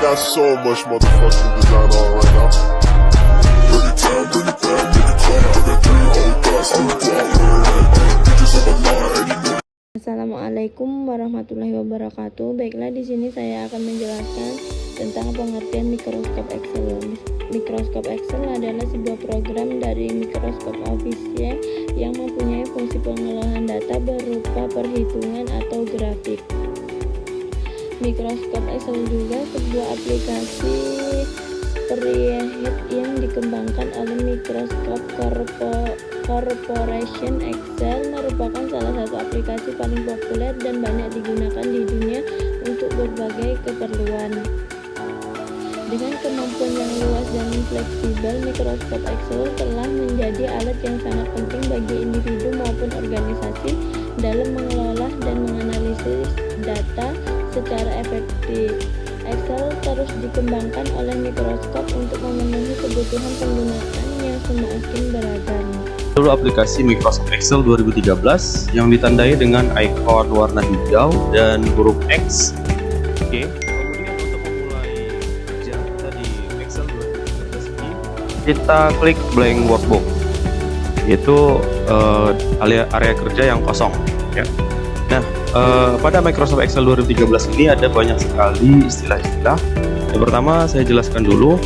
got so much motherfucking design on right now. Bring it down, bring it down, make it clap. I got 3 whole thoughts on the block. Bitches on the line, and you know. Assalamualaikum warahmatullahi wabarakatuh. Baiklah, di sini saya akan menjelaskan tentang pengertian mikroskop Excel. Mikroskop Excel adalah sebuah program dari Microsoft Office yang mempunyai fungsi pengolahan data berupa perhitungan atau grafik. Mikroskop Excel juga sebuah aplikasi spreadsheet yang dikembangkan oleh Microsoft Corporation. Excel merupakan salah satu aplikasi paling populer dan banyak digunakan di dunia untuk berbagai keperluan. Dengan kemampuan yang luas dan fleksibel, Microsoft Excel telah menjadi alat yang sangat penting bagi individu maupun organisasi dalam mengelola dan menganalisis data secara efektif. Excel terus dikembangkan oleh Microsoft untuk memenuhi kebutuhan penggunaan yang semakin beragam. Lalu aplikasi Microsoft Excel 2013 yang ditandai dengan ikon warna hijau dan huruf X. Oke. Kemudian untuk memulai kerja tadi Excel 2013 ini, kita klik blank workbook, yaitu area kerja yang kosong. Ya. Nah, pada Microsoft Excel 2013 ini ada banyak sekali istilah-istilah. Yang pertama saya jelaskan dulu.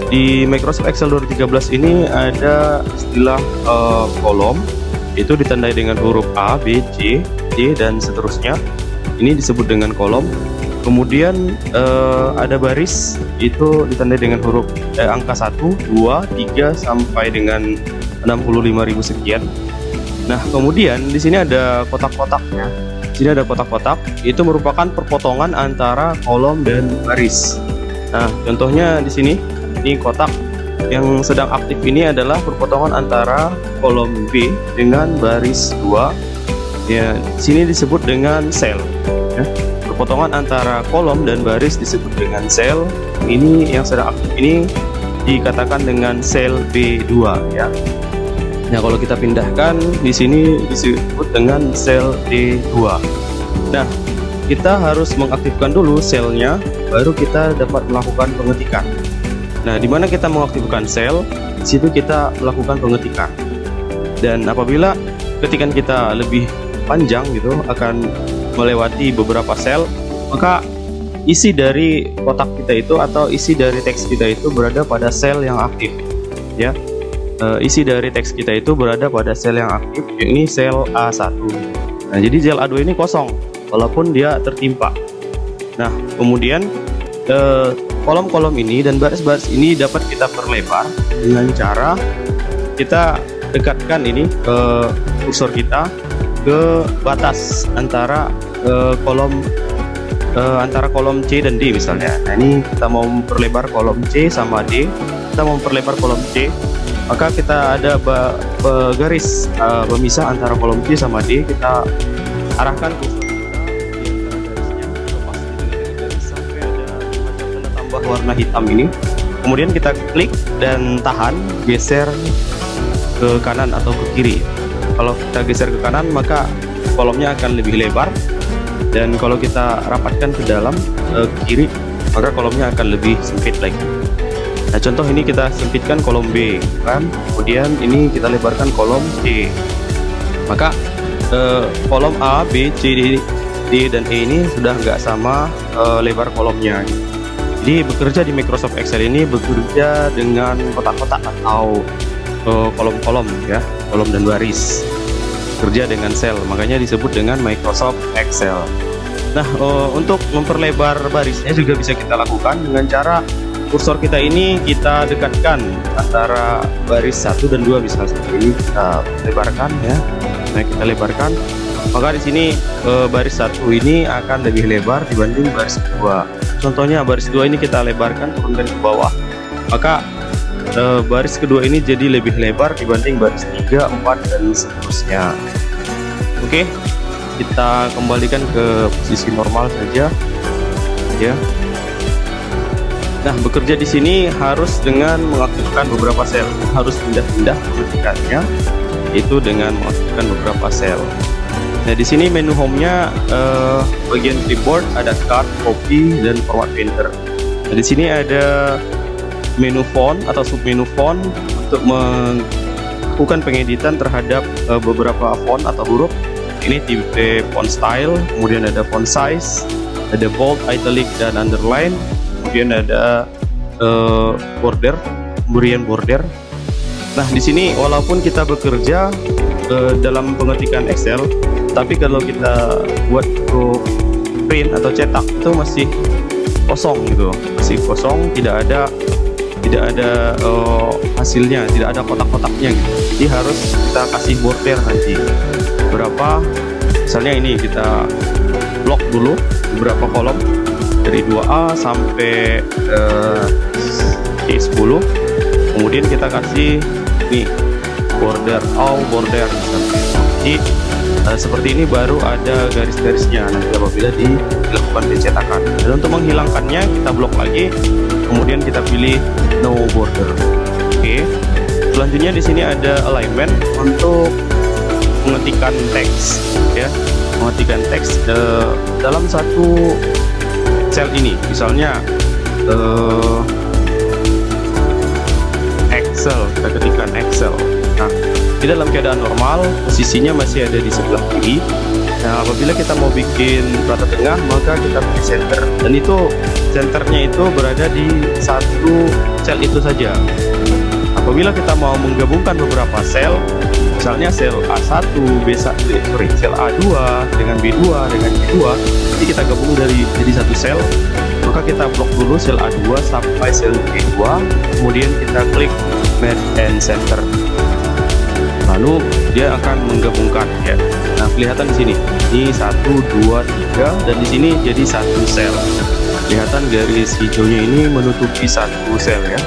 Di Microsoft Excel 2013 ini ada istilah kolom, itu ditandai dengan huruf A, B, C, D, dan seterusnya. Ini disebut dengan kolom. Kemudian ada baris, itu ditandai dengan huruf angka 1, 2, 3 sampai dengan 65.000 sekian. Nah, kemudian di sini ada kotak-kotaknya. Di sini ada kotak-kotak, itu merupakan perpotongan antara kolom dan baris. Nah, contohnya di sini. Ini kotak yang sedang aktif ini adalah perpotongan antara kolom B dengan baris 2. Ya, sini disebut dengan sel. Ya. Perpotongan antara kolom dan baris disebut dengan sel. Ini yang sedang aktif ini dikatakan dengan sel B2 ya. Nah, kalau kita pindahkan di sini disebut dengan sel D2. Nah, kita harus mengaktifkan dulu selnya, baru kita dapat melakukan pengetikan. Nah, di mana kita mengaktifkan sel, di situ kita melakukan pengetikan. Dan apabila ketikan kita lebih panjang gitu, akan melewati beberapa sel, maka isi dari kotak kita itu atau isi dari teks kita itu berada pada sel yang aktif. Ya, isi dari teks kita itu berada pada sel yang aktif, yakni sel A1. Nah, jadi sel A2 ini kosong, walaupun dia tertimpa. Nah, kemudian kolom-kolom ini dan baris-baris ini dapat kita perlebar dengan cara kita dekatkan ini kursor kita ke batas antara kolom C dan D misalnya. Nah, ini kita mau memperlebar kolom C sama D, kita mau memperlebar kolom C, maka kita ada garis pemisah antara kolom C sama D. Kita arahkan kursor warna hitam ini, kemudian kita klik dan tahan, geser ke kanan atau ke kiri. Kalau kita geser ke kanan, maka kolomnya akan lebih lebar, dan kalau kita rapatkan ke dalam ke kiri, maka kolomnya akan lebih sempit lagi. Nah, contoh ini kita sempitkan kolom B kan, kemudian ini kita lebarkan kolom C, maka kolom A, B, C, D, dan E ini sudah nggak sama lebar kolomnya. Jadi bekerja di Microsoft Excel ini bekerja dengan kotak-kotak atau kolom-kolom ya, kolom dan baris. Kerja dengan sel, makanya disebut dengan Microsoft Excel. Nah, untuk memperlebar barisnya juga bisa kita lakukan dengan cara kursor kita ini kita dekatkan antara baris 1 dan 2, misalnya seperti ini, kita lebarkan ya. Nah, kita lebarkan, maka di sini baris 1 ini akan lebih lebar dibanding baris 2. Contohnya baris 2 ini kita lebarkan turunkan ke bawah, maka baris kedua ini jadi lebih lebar dibanding baris 3, 4, dan seterusnya. Oke, kita kembalikan ke posisi normal saja ya. Nah, bekerja di sini harus dengan mengaktifkan beberapa sel, harus pindah-pindah ketikannya, itu dengan mengaktifkan beberapa sel. Nah, di sini menu home-nya bagian keyboard ada Start, Copy, dan Format Painter. Nah, di sini ada menu font atau submenu font untuk melakukan pengeditan terhadap beberapa font atau huruf. Ini tipe font style, kemudian ada font size, ada bold, italic, dan underline, kemudian ada border, pemberian border. Nah, di sini walaupun kita bekerja dalam pengetikan Excel, tapi kalau kita buat huruf print atau cetak itu masih kosong gitu, masih kosong, tidak ada hasilnya, tidak ada kotak-kotaknya gitu. Jadi harus kita kasih border nanti berapa. Misalnya ini kita blok dulu beberapa kolom dari 2A sampai E10, kemudian kita kasih nih border, border misalnya. Jadi seperti ini baru ada garis-garisnya nanti apabila dilakukan pencetakan. Dan untuk menghilangkannya kita blok lagi, kemudian kita pilih no border. Oke. Selanjutnya di sini ada alignment untuk mengetikan teks, ya, mengetikan teks dalam satu sel ini. Misalnya Excel, kita ketikkan Excel. Nah, di dalam keadaan normal posisinya masih ada di sebelah kiri. Nah, apabila kita mau bikin rata tengah, maka kita pilih center, dan itu centernya itu berada di satu sel itu saja. Apabila kita mau menggabungkan beberapa sel, misalnya sel A1, sel A2 dengan B2 dengan B2, jadi kita gabung jadi satu sel, maka kita blok dulu sel A2 sampai sel B2, kemudian kita klik Merge and Center. Lalu dia akan menggabungkan, ya. Nah, kelihatan di sini. Ini 1, 2, 3, dan di sini jadi satu sel. Kelihatan garis hijaunya ini menutupi satu sel, ya.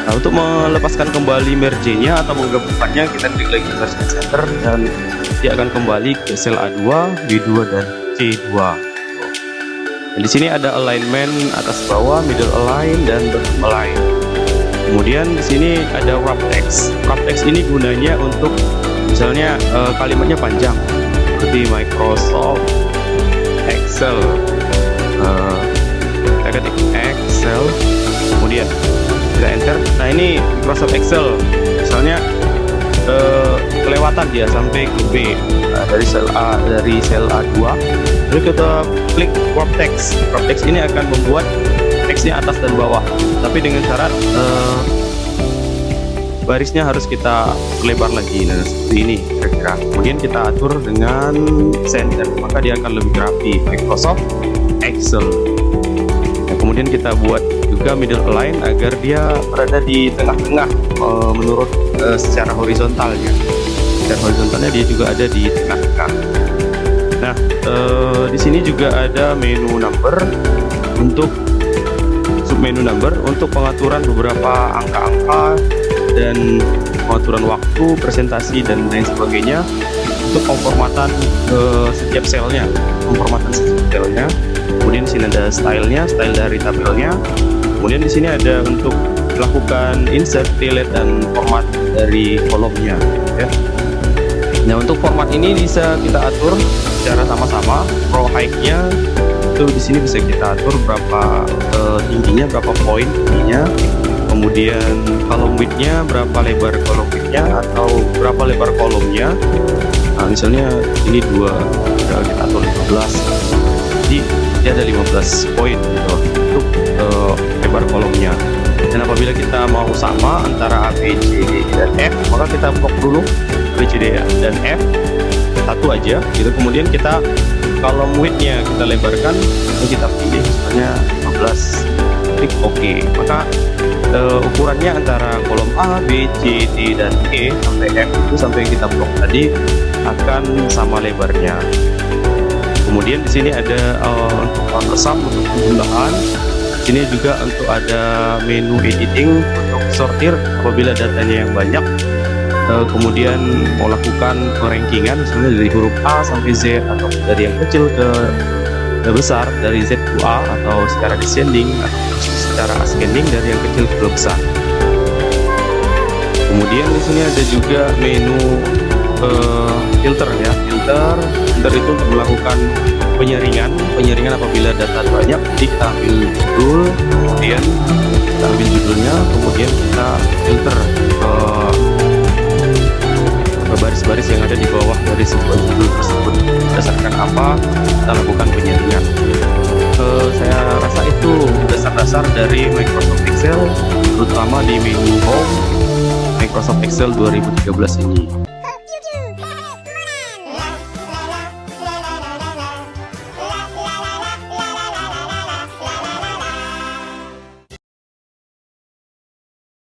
Nah, untuk melepaskan kembali merge-nya atau menggabungkannya, kita klik lagi Merge and Center, dan dia akan kembali ke sel A2, B2, dan C2. Dan di sini ada alignment atas bawah, middle align, dan bottom align. Kemudian di sini ada wrap text. Wrap text ini gunanya untuk misalnya kalimatnya panjang seperti Microsoft Excel. Kita ketik Excel, kemudian kita enter. Nah, ini Microsoft Excel. Misalnya kelewatan dia sampai ke B, dari sel A2. Lalu kita klik wrap text. Wrap text ini akan membuat teksnya atas dan bawah, tapi dengan syarat barisnya harus kita lebar lagi. Nah, seperti ini kira-kira. Kemudian kita atur dengan center, maka dia akan lebih rapi. Microsoft Excel. Nah, kemudian kita buat juga middle align agar dia berada di tengah-tengah menurut secara horizontalnya. Secara horizontalnya dia juga ada di tengah-tengah. Nah, di sini juga ada menu number untuk submenu number untuk pengaturan beberapa angka-angka dan pengaturan waktu, presentasi, dan lain sebagainya untuk pemformatan setiap selnya, Kemudian di sini ada stylenya, style dari tabelnya. Kemudian di sini ada untuk melakukan insert, delete, dan format dari kolomnya, ya. Nah, untuk format ini bisa kita atur secara sama-sama. Row height-nya itu di sini bisa kita atur berapa tingginya, berapa poin tingginya. Kemudian column width-nya, berapa lebar column width-nya atau berapa lebar kolomnya. Nah, misalnya ini 2, kita atur 15. Jadi dia ada 15 poin gitu, untuk lebar kolomnya. Dan apabila kita mau sama antara A, B, C, D, dan F, maka kita blok dulu A, B, C, D, dan F satu aja gitu. Kemudian kita column width-nya kita lebarkan, kita pilih misalnya 15, klik OK. Maka ukurannya antara kolom A, B, C, D, dan E sampai F itu sampai kita blok tadi akan sama lebarnya. Kemudian di sini ada untuk countersum, untuk penjumlahan. Di sini juga untuk ada menu editing untuk sortir apabila datanya yang banyak. Kemudian mau lakukan rankingan misalnya dari huruf A sampai Z, atau dari yang kecil ke besar, dari Z to A, atau secara descending atau secara ascending dari yang kecil ke besar. Kemudian di sini ada juga menu filter, ya. Filter itu untuk melakukan penyaringan apabila data banyak, jadi kita ambil judul, kemudian kita ambil judulnya, kemudian kita filter ke baris-baris yang ada di bawah dari sebuah judul tersebut. Berdasarkan apa kita lakukan penyaringan. Saya rasa itu dasar-dasar dari Microsoft Excel, terutama di menu Home Microsoft Excel 2013 ini.